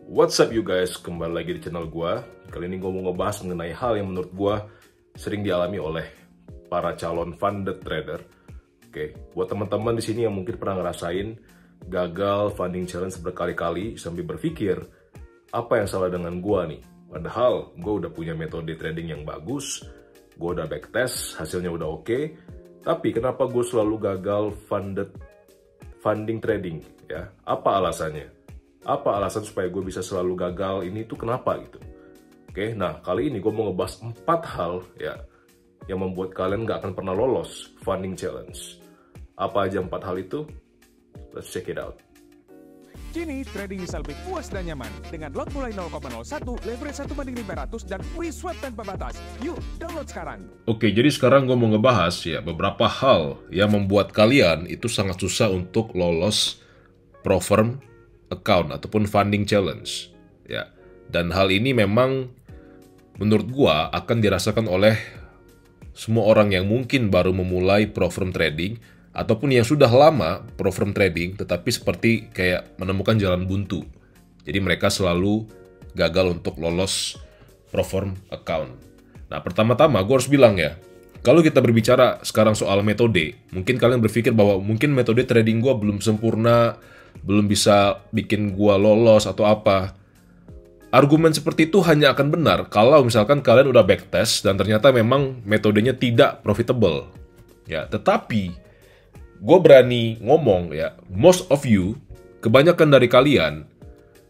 What's up you guys, kembali lagi di channel gua. Kali ini gua mau ngebahas mengenai hal yang menurut gua sering dialami oleh para calon funded trader. Oke, buat teman-teman di sini yang mungkin pernah ngerasain gagal funding challenge berkali-kali sambil berpikir apa yang salah dengan gua nih. Padahal gua udah punya metode trading yang bagus, gua udah backtest, hasilnya udah oke. Tapi kenapa gue selalu gagal funding trading ya? Apa alasannya? Apa alasan supaya gue bisa selalu gagal ini tuh kenapa gitu? Oke, nah kali ini gue mau ngebahas 4 hal ya yang membuat kalian nggak akan pernah lolos funding challenge. Apa aja 4 hal itu? Let's check it out. Kini trading bisa lebih puas dan nyaman dengan lot mulai 0,01, leverage 1/500 dan free swap tanpa batas. Yuk, download sekarang. Oke, jadi sekarang gue mau ngebahas ya beberapa hal yang membuat kalian itu sangat susah untuk lolos Profirm account ataupun funding challenge ya. Dan hal ini memang menurut gua akan dirasakan oleh semua orang yang mungkin baru memulai Profirm trading ataupun yang sudah lama Profirm trading tetapi seperti kayak menemukan jalan buntu. Jadi mereka selalu gagal untuk lolos Profirm account. Nah, pertama-tama gue harus bilang ya, kalau kita berbicara sekarang soal metode, mungkin kalian berpikir bahwa mungkin metode trading gue belum sempurna, belum bisa bikin gue lolos atau apa. Argumen seperti itu hanya akan benar kalau misalkan kalian udah backtest dan ternyata memang metodenya tidak profitable. Ya, tetapi gue berani ngomong ya, most of you, kebanyakan dari kalian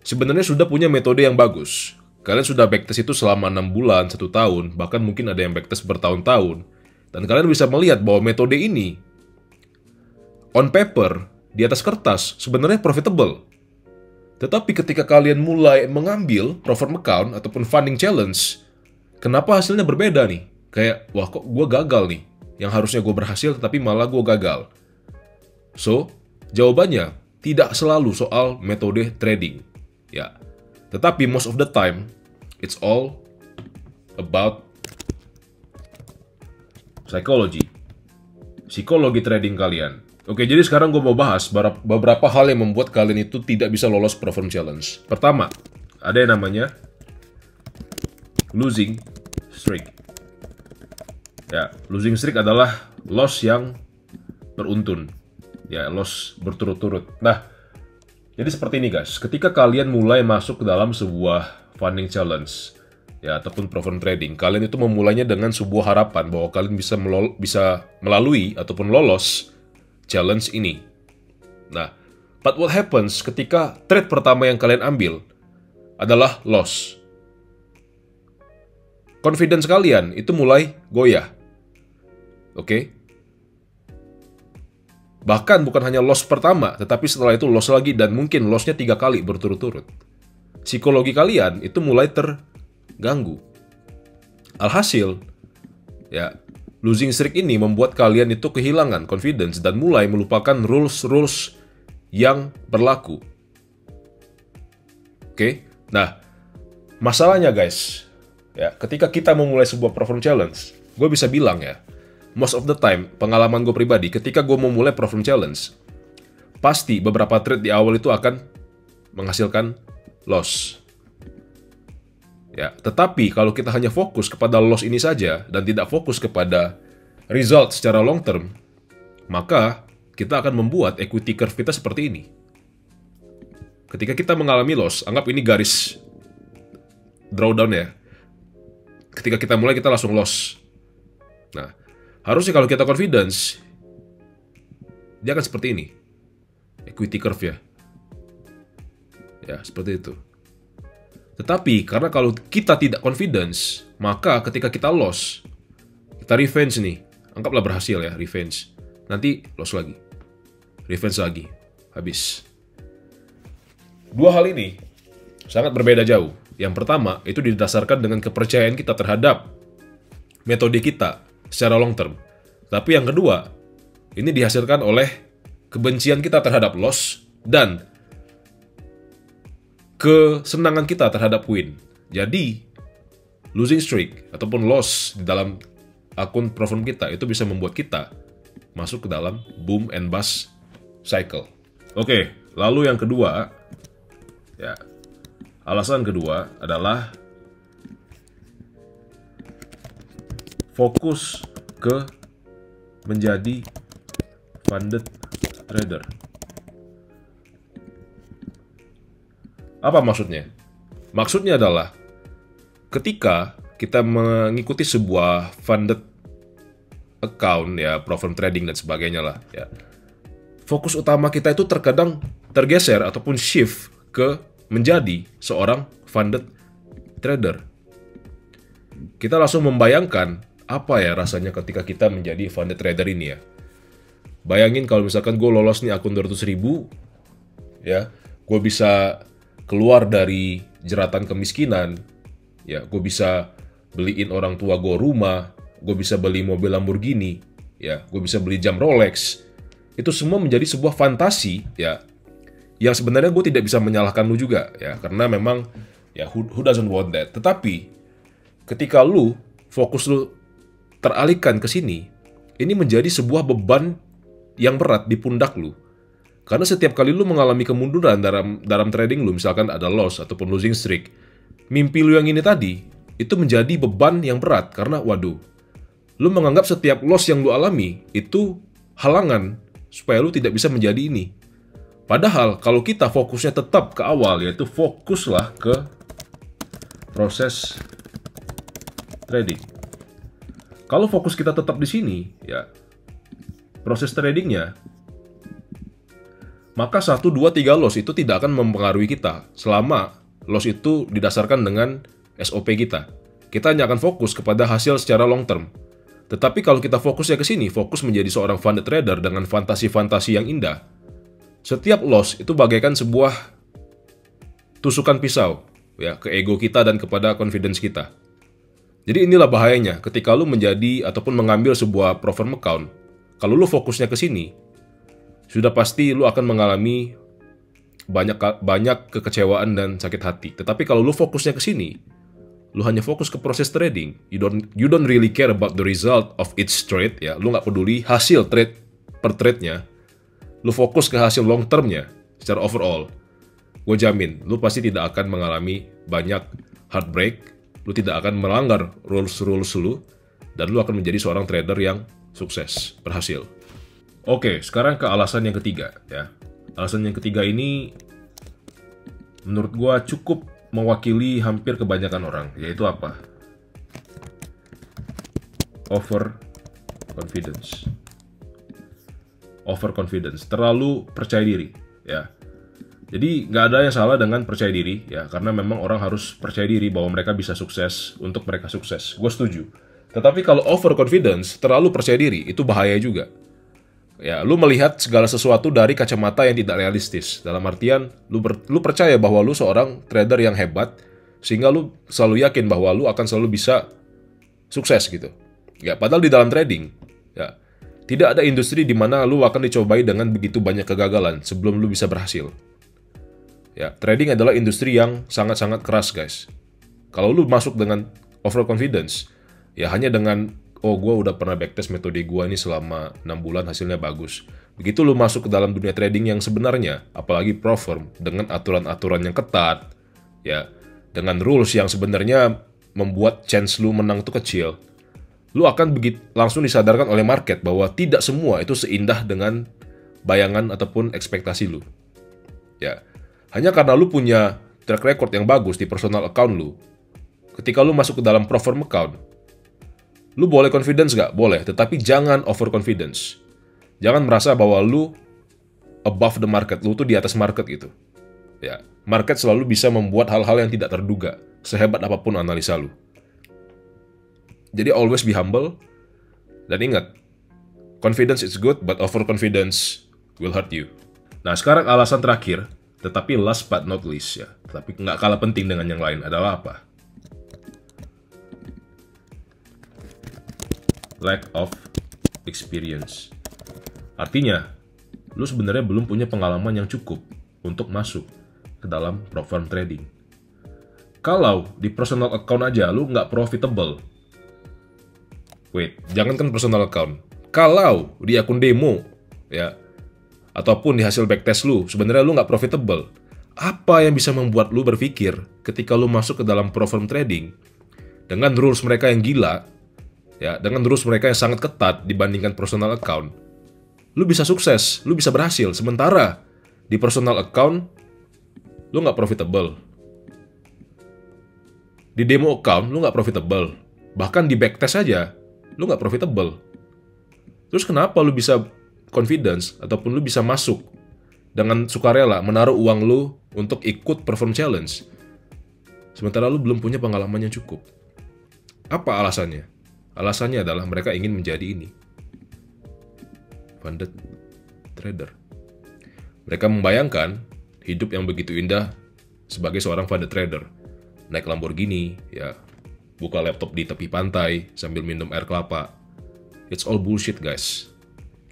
sebenarnya sudah punya metode yang bagus. Kalian sudah backtest itu selama 6 bulan, 1 tahun, bahkan mungkin ada yang backtest bertahun-tahun. Dan kalian bisa melihat bahwa metode ini, on paper, di atas kertas, sebenarnya profitable. Tetapi ketika kalian mulai mengambil Profirm account ataupun funding challenge, kenapa hasilnya berbeda nih? Kayak, wah kok gue gagal nih. Yang harusnya gue berhasil, tetapi malah gue gagal. So, jawabannya tidak selalu soal metode trading. Ya, tetapi most of the time, it's all about psikologi trading kalian. Oke, jadi sekarang gue mau bahas beberapa hal yang membuat kalian itu tidak bisa lolos Profirm challenge. Pertama, ada yang namanya losing streak. Ya, losing streak adalah loss yang beruntun. Ya, loss berturut-turut. Nah, jadi seperti ini guys, ketika kalian mulai masuk ke dalam sebuah funding challenge, ya ataupun Profirm trading, kalian itu memulainya dengan sebuah harapan bahwa kalian bisa melalui ataupun lolos challenge ini. Nah, but what happens ketika trade pertama yang kalian ambil adalah loss? Confidence kalian itu mulai goyah. Oke? Bahkan bukan hanya loss pertama, tetapi setelah itu loss lagi dan mungkin lossnya 3 kali berturut-turut. Psikologi kalian itu mulai terganggu. Alhasil, ya, losing streak ini membuat kalian itu kehilangan confidence dan mulai melupakan rules-rules yang berlaku. Oke? Nah, masalahnya guys, ya, ketika kita memulai sebuah Profirm challenge, gue bisa bilang ya, most of the time, pengalaman gue pribadi, ketika gue memulai Profirm challenge, pasti beberapa trade di awal itu akan menghasilkan loss. Ya, tetapi kalau kita hanya fokus kepada loss ini saja dan tidak fokus kepada result secara long term, maka kita akan membuat equity curve kita seperti ini. Ketika kita mengalami loss, anggap ini garis drawdown ya. Ketika kita mulai, kita langsung loss. Nah, harusnya kalau kita confidence, dia akan seperti ini. Equity curve ya. Ya, seperti itu. Tetapi, karena kalau kita tidak confidence, maka ketika kita loss, kita revenge nih. Anggaplah berhasil ya, revenge. Nanti loss lagi. Revenge lagi. Habis. Dua hal ini sangat berbeda jauh. Yang pertama, itu didasarkan dengan kepercayaan kita terhadap metode kita secara long term. Tapi yang kedua, ini dihasilkan oleh kebencian kita terhadap loss dan kesenangan kita terhadap win. Jadi, losing streak ataupun loss di dalam akun Profirm kita itu bisa membuat kita masuk ke dalam boom and bust cycle. Oke, lalu yang kedua, ya, Alasan kedua adalah fokus ke menjadi funded trader. Apa maksudnya? Maksudnya adalah ketika kita mengikuti sebuah funded account ya, platform trading dan sebagainya lah ya. Fokus utama kita itu terkadang tergeser ataupun shift ke menjadi seorang funded trader. Kita langsung membayangkan apa ya rasanya ketika kita menjadi funded trader ini ya. Bayangin kalau misalkan gue lolos nih akun 200.000 ya, gue bisa keluar dari jeratan kemiskinan, ya, gue bisa beliin orang tua gue rumah, gue bisa beli mobil Lamborghini, ya, gue bisa beli jam Rolex. Itu semua menjadi sebuah fantasi, ya, yang sebenarnya gue tidak bisa menyalahkan lu juga, ya, karena memang, ya, who doesn't want that. Tetapi ketika lu fokus lu teralihkan ke sini, ini menjadi sebuah beban yang berat di pundak lu. Karena setiap kali lu mengalami kemunduran dalam trading lu, misalkan ada loss ataupun losing streak, mimpi lu yang ini tadi, itu menjadi beban yang berat. Karena waduh, lu menganggap setiap loss yang lu alami, itu halangan supaya lu tidak bisa menjadi ini. Padahal kalau kita fokusnya tetap ke awal, yaitu fokuslah ke proses trading. Kalau fokus kita tetap di sini, ya, proses tradingnya, maka 1, 2, 3 loss itu tidak akan mempengaruhi kita selama loss itu didasarkan dengan SOP kita. Kita hanya akan fokus kepada hasil secara long term. Tetapi kalau kita fokusnya ke sini, fokus menjadi seorang funded trader dengan fantasi-fantasi yang indah, setiap loss itu bagaikan sebuah tusukan pisau ya ke ego kita dan kepada confidence kita. Jadi inilah bahayanya ketika lu menjadi ataupun mengambil sebuah platform account. Kalau lu fokusnya ke sini, sudah pasti lu akan mengalami banyak kekecewaan dan sakit hati. Tetapi kalau lu fokusnya ke sini, lu hanya fokus ke proses trading. You don't really care about the result of each trade ya. Lu nggak peduli hasil trade per trade-nya. Lu fokus ke hasil long term-nya secara overall. Gue jamin, lu pasti tidak akan mengalami banyak heartbreak. Lu tidak akan melanggar rules lu, dan lu akan menjadi seorang trader yang sukses, berhasil. Oke, sekarang ke alasan yang ketiga ya. Alasan yang ketiga ini menurut gua cukup mewakili hampir kebanyakan orang, yaitu apa? Overconfidence. Overconfidence, terlalu percaya diri ya. Jadi nggak ada yang salah dengan percaya diri ya, karena memang orang harus percaya diri bahwa mereka bisa sukses untuk mereka sukses. Gue setuju. Tetapi kalau overconfidence, terlalu percaya diri, itu bahaya juga. Ya, lu melihat segala sesuatu dari kacamata yang tidak realistis. Dalam artian, lu percaya bahwa lu seorang trader yang hebat, sehingga lu selalu yakin bahwa lu akan selalu bisa sukses gitu. Ya, padahal di dalam trading, ya, tidak ada industri di mana lu akan dicobai dengan begitu banyak kegagalan sebelum lu bisa berhasil. Ya, trading adalah industri yang sangat-sangat keras, guys. Kalau lu masuk dengan overconfidence, ya hanya dengan oh, gue udah pernah backtest metode gue ini selama 6 bulan hasilnya bagus. Begitu lu masuk ke dalam dunia trading yang sebenarnya, apalagi pro firm, dengan aturan-aturan yang ketat, ya, dengan rules yang sebenarnya membuat chance lu menang itu kecil, lu akan langsung disadarkan oleh market bahwa tidak semua itu seindah dengan bayangan ataupun ekspektasi lu. Ya, hanya karena lu punya track record yang bagus di personal account lu, ketika lu masuk ke dalam pro firm account, lu boleh confidence nggak? Boleh, tetapi jangan overconfidence. Jangan merasa bahwa lu above the market, lu tuh di atas market gitu. Ya, market selalu bisa membuat hal-hal yang tidak terduga, sehebat apapun analisa lu. Jadi always be humble, dan ingat, confidence is good, but overconfidence will hurt you. Nah, sekarang alasan terakhir, tetapi last but not least ya, tapi nggak kalah penting dengan yang lain adalah apa? Lack of experience. Artinya, lu sebenarnya belum punya pengalaman yang cukup untuk masuk ke dalam platform trading. Kalau di personal account aja lu nggak profitable, jangankan personal account, kalau di akun demo, ya, ataupun di hasil backtest lu, sebenarnya lu nggak profitable, apa yang bisa membuat lu berpikir ketika lu masuk ke dalam pro firm trading dengan rules mereka yang gila, ya, dengan rules mereka yang sangat ketat dibandingkan personal account, lu bisa sukses, lu bisa berhasil. Sementara di personal account lu nggak profitable, di demo account lu nggak profitable, bahkan di backtest aja lu nggak profitable. Terus kenapa lu bisa confidence ataupun lu bisa masuk dengan sukarela menaruh uang lu untuk ikut perform challenge sementara lu belum punya pengalaman yang cukup? Apa alasannya? Alasannya adalah mereka ingin menjadi ini, funded trader. Mereka membayangkan hidup yang begitu indah sebagai seorang funded trader, naik Lamborghini, ya, buka laptop di tepi pantai sambil minum air kelapa. It's all bullshit, guys.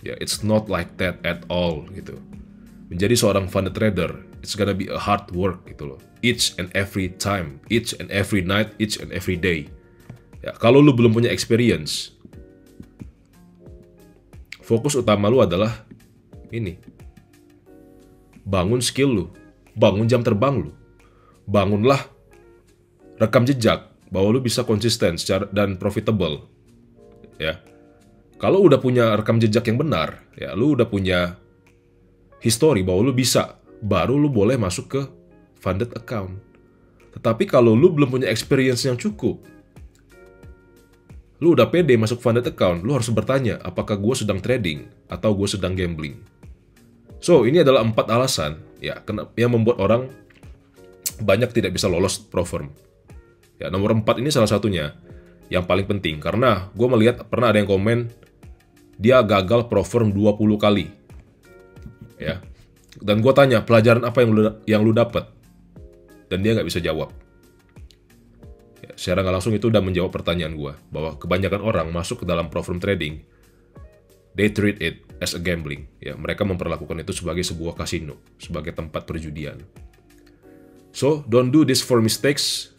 Ya, it's not like that at all gitu. Menjadi seorang funded trader, it's gonna be a hard work gitu loh. Each and every time, each and every night, each and every day. Ya, kalau lu belum punya experience, fokus utama lu adalah ini. Bangun skill lu, bangun jam terbang lu. Bangunlah rekam jejak bahwa lu bisa konsisten dan profitable. Ya. Kalau udah punya rekam jejak yang benar, ya, lu udah punya history bahwa lu bisa, baru lu boleh masuk ke funded account. Tetapi kalau lu belum punya experience yang cukup, lu udah pede masuk funded account, lu harus bertanya, apakah gue sedang trading atau gue sedang gambling? So, ini adalah 4 alasan ya yang membuat orang banyak tidak bisa lolos pro firm. Ya, nomor 4 ini salah satunya yang paling penting, karena gue melihat pernah ada yang komen dia gagal pro firm 20 kali. Ya. Dan gue tanya, pelajaran apa yang lu dapat? Dan dia nggak bisa jawab. Ya, secara nggak langsung itu udah menjawab pertanyaan gue, bahwa kebanyakan orang masuk ke dalam pro firm trading, they treat it as a gambling. Ya, mereka memperlakukan itu sebagai sebuah kasino, sebagai tempat perjudian. So, don't do this for mistakes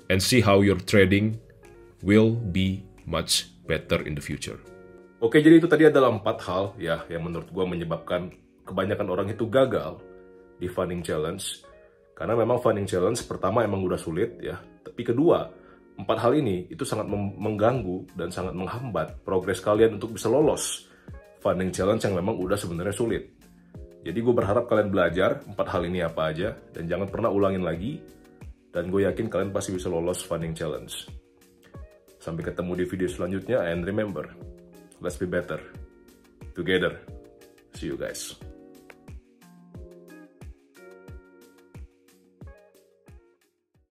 and see how your trading will be much better in the future. Oke, jadi itu tadi adalah 4 hal ya yang menurut gue menyebabkan kebanyakan orang itu gagal di funding challenge. Karena memang funding challenge pertama emang udah sulit ya, tapi kedua, 4 hal ini itu sangat mengganggu dan sangat menghambat progres kalian untuk bisa lolos funding challenge yang memang udah sebenarnya sulit. Jadi gue berharap kalian belajar 4 hal ini apa aja dan jangan pernah ulangin lagi, dan gue yakin kalian pasti bisa lolos funding challenge. Sampai ketemu di video selanjutnya, and remember, let's be better together. See you guys.